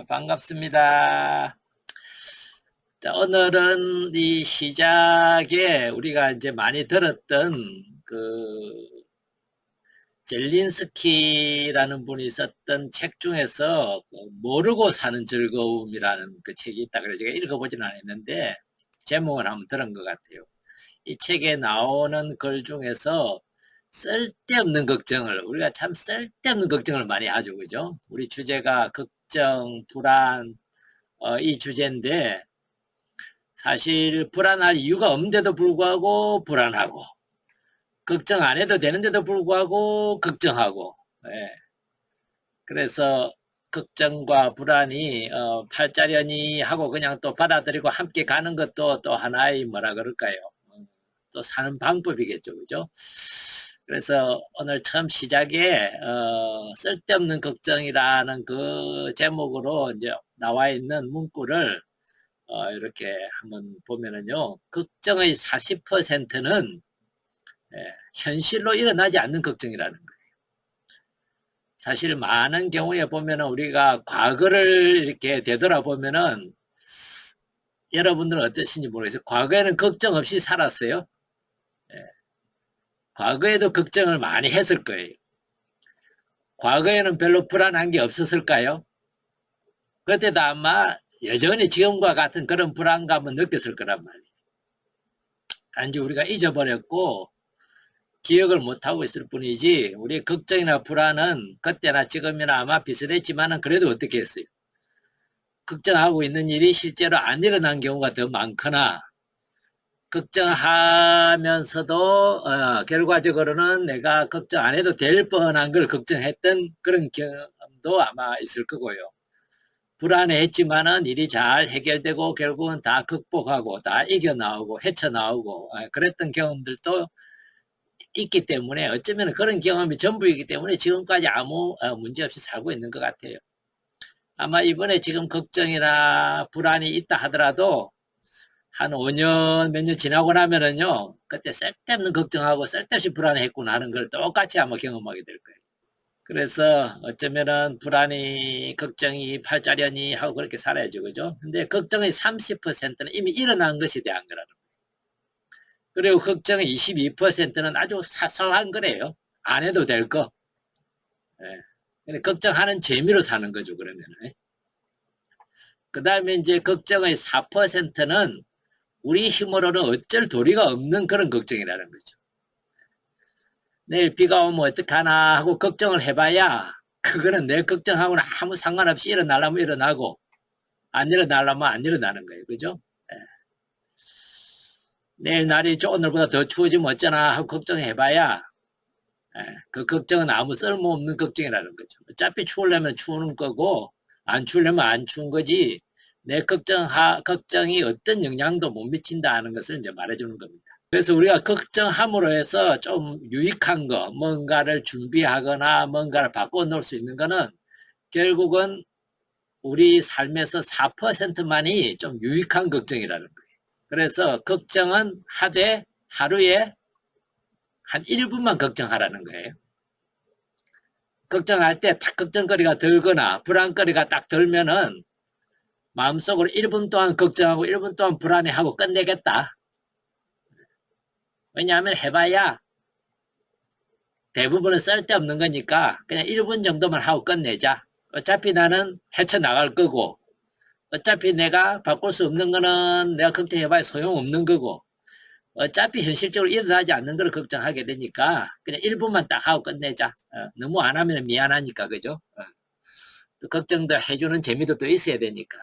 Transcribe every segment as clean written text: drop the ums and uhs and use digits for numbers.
반갑습니다. 자, 오늘은 이 시작에 우리가 이제 많이 들었던 그 젤린스키라는 분이 썼던 책 중에서 모르고 사는 즐거움이라는 그 책이 있다. 그래서 제가 읽어보진 않았는데 제목은 한번 들은 것 같아요. 이 책에 나오는 글 중에서 쓸데없는 걱정을, 우리가 참 쓸데없는 걱정을 많이 하죠. 그죠? 우리 주제가 걱정, 불안, 이 주제인데 사실 불안할 이유가 없는데도 불구하고 불안하고, 걱정 안 해도 되는데도 불구하고 걱정하고, 예. 그래서 걱정과 불안이 팔자련이 하고 그냥 또 받아들이고 함께 가는 것도 또 하나의 뭐라 그럴까요? 또 사는 방법이겠죠. 그죠? 그래서 오늘 처음 시작에 쓸데없는 걱정이라는 그 제목으로 이제 나와 있는 문구를 이렇게 한번 보면은요, 걱정의 40%는 현실로 일어나지 않는 걱정이라는 거예요. 사실 많은 경우에 보면은 우리가 과거를 이렇게 되돌아보면은 여러분들은 어떠신지 모르겠어요. 과거에는 걱정 없이 살았어요. 예. 과거에도 걱정을 많이 했을 거예요. 과거에는 별로 불안한 게 없었을까요? 그때도 아마 여전히 지금과 같은 그런 불안감은 느꼈을 거란 말이에요. 단지 우리가 잊어버렸고 기억을 못하고 있을 뿐이지, 우리의 걱정이나 불안은 그때나 지금이나 아마 비슷했지만은 그래도 어떻게 했어요? 걱정하고 있는 일이 실제로 안 일어난 경우가 더 많거나, 걱정하면서도 결과적으로는 내가 걱정 안 해도 될 뻔한 걸 걱정했던 그런 경험도 아마 있을 거고요. 불안해했지만은 일이 잘 해결되고 결국은 다 극복하고 다 이겨나오고 헤쳐나오고 그랬던 경험들도 있기 때문에, 어쩌면 그런 경험이 전부이기 때문에 지금까지 아무 문제 없이 살고 있는 것 같아요. 아마 이번에 지금 걱정이나 불안이 있다 하더라도 한 5년 몇 년 지나고 나면은요, 그때 쓸데없는 걱정하고 쓸데없이 불안했구나 하는 걸 똑같이 아마 경험하게 될 거예요. 그래서 어쩌면은 불안이, 걱정이, 팔자련이 하고 그렇게 살아야죠. 그죠? 근데 걱정의 30%는 이미 일어난 것에 대한 거라는 거예요. 그리고 걱정의 22%는 아주 사소한 거래요. 안 해도 될 거. 예. 걱정하는 재미로 사는 거죠, 그러면은. 그 다음에 이제 걱정의 4%는 우리 힘으로는 어쩔 도리가 없는 그런 걱정이라는 거죠. 내일 비가 오면 어떡하나 하고 걱정을 해봐야 그거는 내 걱정하고는 아무 상관없이 일어나려면 일어나고 안 일어나려면 안 일어나는 거예요. 그죠? 예. 내일 날이 오늘보다 더 추워지면 어쩌나 하고 걱정해봐야 그 걱정은 아무 쓸모없는 걱정이라는 거죠. 어차피 추우려면 추우는 거고 안 추우려면 안 추운 거지, 내 걱정이 어떤 영향도 못 미친다는 것을 이제 말해주는 겁니다. 그래서 우리가 걱정함으로 해서 좀 유익한 거, 뭔가를 준비하거나 뭔가를 바꿔 놓을 수 있는 거는 결국은 우리 삶에서 4%만이 좀 유익한 걱정이라는 거예요. 그래서 걱정은 하되 하루에 한 1분만 걱정하라는 거예요. 걱정할 때 딱 걱정거리가 들거나 불안거리가 딱 들면은 마음속으로 1분 동안 걱정하고 1분 동안 불안해하고 끝내겠다. 왜냐하면 해봐야 대부분은 쓸데없는 거니까 그냥 1분 정도만 하고 끝내자. 어차피 나는 헤쳐나갈 거고, 어차피 내가 바꿀 수 없는 거는 내가 걱정해봐야 소용없는 거고, 어차피 현실적으로 일어나지 않는 걸 걱정하게 되니까 그냥 1분만 딱 하고 끝내자. 너무 안 하면 미안하니까. 그죠? 또 걱정도 해주는 재미도 또 있어야 되니까.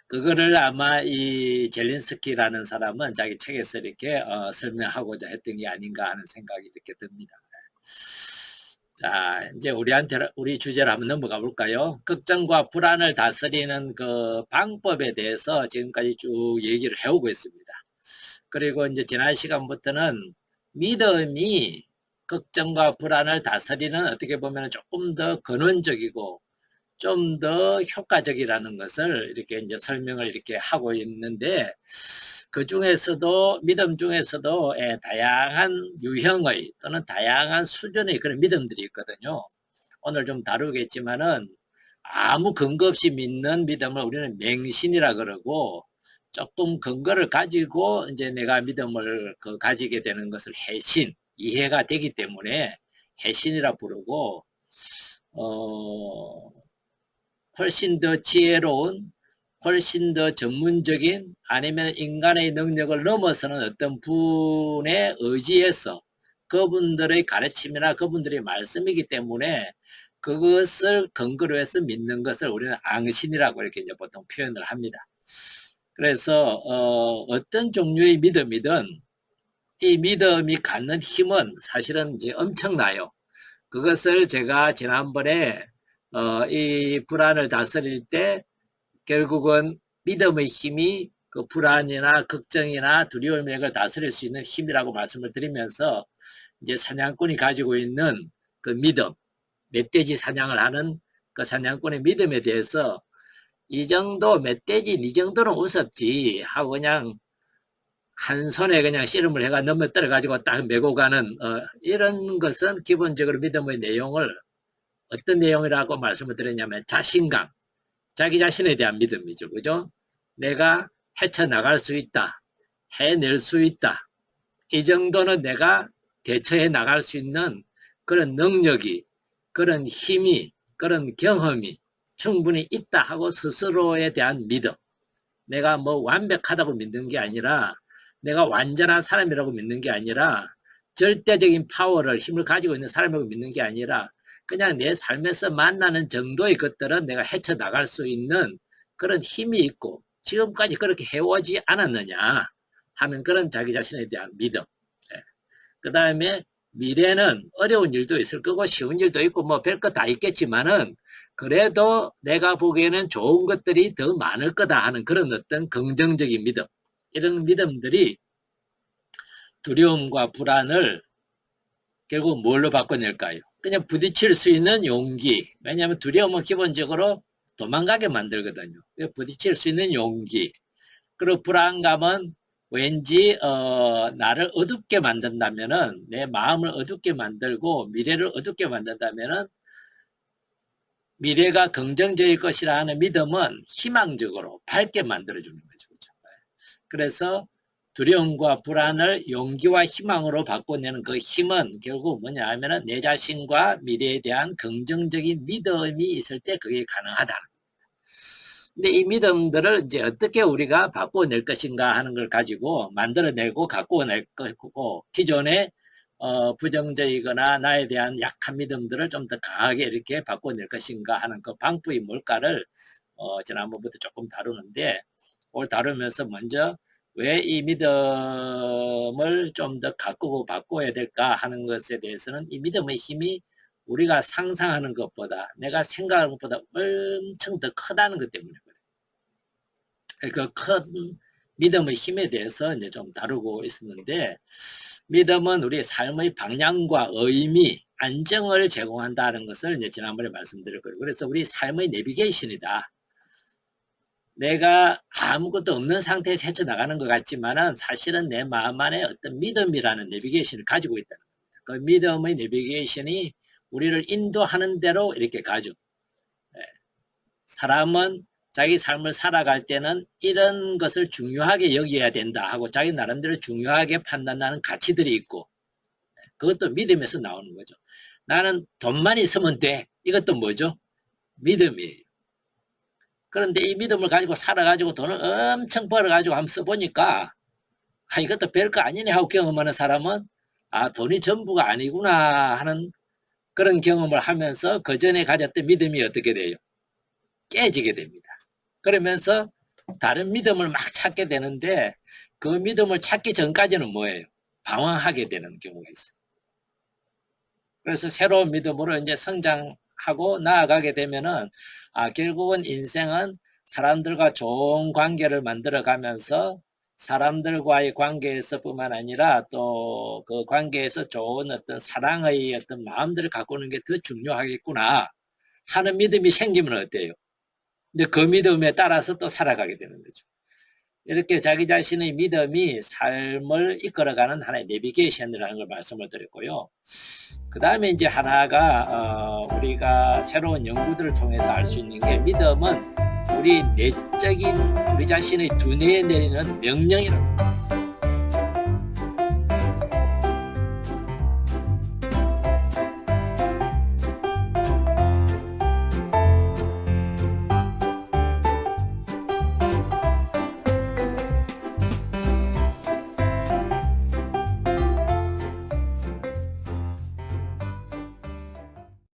그거를 아마 이 젤린스키라는 사람은 자기 책에서 이렇게 설명하고자 했던 게 아닌가 하는 생각이 이렇게 듭니다. 자, 이제 우리 주제로 한번 넘어가 볼까요? 걱정과 불안을 다스리는 그 방법에 대해서 지금까지 쭉 얘기를 해오고 있습니다. 그리고 이제 지난 시간부터는 믿음이 걱정과 불안을 다스리는, 어떻게 보면 조금 더 근원적이고 좀 더 효과적이라는 것을 이렇게 이제 설명을 이렇게 하고 있는데, 그 중에서도 믿음 중에서도 다양한 유형의 또는 다양한 수준의 그런 믿음들이 있거든요. 오늘 좀 다루겠지만은 아무 근거 없이 믿는 믿음을 우리는 맹신이라 그러고 조금 근거를 가지고 이제 내가 믿음을 가지게 되는 것을 해신, 이해가 되기 때문에 해신이라 부르고 훨씬 더 지혜로운, 훨씬 더 전문적인 아니면 인간의 능력을 넘어서는 어떤 분의 의지에서 그분들의 가르침이나 그분들의 말씀이기 때문에 그것을 근거로 해서 믿는 것을 우리는 앙신이라고 이렇게 이제 보통 표현을 합니다. 그래서 어떤 종류의 믿음이든 이 믿음이 갖는 힘은 사실은 이제 엄청나요. 그것을 제가 지난번에 이 불안을 다스릴 때 결국은 믿음의 힘이 그 불안이나 걱정이나 두려움을 다스릴 수 있는 힘이라고 말씀을 드리면서 이제 사냥꾼이 가지고 있는 그 믿음, 멧돼지 사냥을 하는 그 사냥꾼의 믿음에 대해서 이 정도 멧돼지 이 정도는 우습지 하고 그냥 한 손에 그냥 씨름을 해가 넘어뜨려 가지고 딱 메고 가는 이런 것은 기본적으로 믿음의 내용을 어떤 내용이라고 말씀을 드렸냐면 자신감, 자기 자신에 대한 믿음이죠. 그죠? 내가 헤쳐나갈 수 있다. 해낼 수 있다. 이 정도는 내가 대처해 나갈 수 있는 그런 능력이, 그런 힘이, 그런 경험이 충분히 있다 하고 스스로에 대한 믿음. 내가 뭐 완벽하다고 믿는 게 아니라 내가 완전한 사람이라고 믿는 게 아니라 절대적인 파워를, 힘을 가지고 있는 사람이라고 믿는 게 아니라 그냥 내 삶에서 만나는 정도의 것들은 내가 헤쳐나갈 수 있는 그런 힘이 있고 지금까지 그렇게 해오지 않았느냐 하는 그런 자기 자신에 대한 믿음. 그 다음에 미래는 어려운 일도 있을 거고 쉬운 일도 있고 뭐 별거 다 있겠지만은 그래도 내가 보기에는 좋은 것들이 더 많을 거다 하는 그런 어떤 긍정적인 믿음. 이런 믿음들이 두려움과 불안을 결국 뭘로 바꿔낼까요? 그냥 부딪힐 수 있는 용기. 왜냐하면 두려움은 기본적으로 도망가게 만들거든요. 부딪힐 수 있는 용기. 그리고 불안감은 왠지 나를 어둡게 만든다면은 내 마음을 어둡게 만들고 미래를 어둡게 만든다면은 미래가 긍정적일 것이라 하는 믿음은 희망적으로 밝게 만들어주는 거죠. 그렇죠? 그래서 두려움과 불안을 용기와 희망으로 바꿔내는 그 힘은 결국 뭐냐 하면은 내 자신과 미래에 대한 긍정적인 믿음이 있을 때 그게 가능하다. 근데 이 믿음들을 이제 어떻게 우리가 바꿔낼 것인가 하는 걸 가지고 만들어내고 가꾸어낼 거고 기존의 부정적이거나 나에 대한 약한 믿음들을 좀 더 강하게 이렇게 바꿔낼 것인가 하는 그 방법이 뭘까를 지난번부터 조금 다루는데 오늘 다루면서 먼저 왜 이 믿음을 좀 더 가꾸고 바꿔야 될까 하는 것에 대해서는 이 믿음의 힘이 우리가 상상하는 것보다 내가 생각하는 것보다 엄청 더 크다는 것 때문에 그래요. 그 큰 믿음의 힘에 대해서 이제 좀 다루고 있었는데 믿음은 우리 삶의 방향과 의미, 안정을 제공한다는 것을 이제 지난번에 말씀드렸고요. 그래서 우리 삶의 내비게이션이다. 내가 아무것도 없는 상태에서 헤쳐나가는 것 같지만은 사실은 내 마음 안에 어떤 믿음이라는 내비게이션을 가지고 있다는 겁니다. 그 믿음의 내비게이션이 우리를 인도하는 대로 이렇게 가죠. 사람은 자기 삶을 살아갈 때는 이런 것을 중요하게 여겨야 된다 하고 자기 나름대로 중요하게 판단하는 가치들이 있고 그것도 믿음에서 나오는 거죠. 나는 돈만 있으면 돼. 이것도 뭐죠? 믿음이에요. 그런데 이 믿음을 가지고 살아가지고 돈을 엄청 벌어가지고 한번 써보니까 이것도 별거 아니네 하고 경험하는 사람은 돈이 전부가 아니구나 하는 그런 경험을 하면서 그 전에 가졌던 믿음이 어떻게 돼요? 깨지게 됩니다. 그러면서 다른 믿음을 막 찾게 되는데 그 믿음을 찾기 전까지는 뭐예요? 방황하게 되는 경우가 있어요. 그래서 새로운 믿음으로 이제 성장하고 나아가게 되면은 결국은 인생은 사람들과 좋은 관계를 만들어 가면서 사람들과의 관계에서 뿐만 아니라 또 그 관계에서 좋은 어떤 사랑의 어떤 마음들을 가꾸는 게 더 중요하겠구나 하는 믿음이 생기면 어때요? 근데 그 믿음에 따라서 또 살아가게 되는 거죠. 이렇게 자기 자신의 믿음이 삶을 이끌어가는 하나의 내비게이션이라는 걸 말씀을 드렸고요. 그 다음에 이제 하나가 우리가 새로운 연구들을 통해서 알 수 있는 게, 믿음은 우리 내적인 우리 자신의 두뇌에 내리는 명령이라고.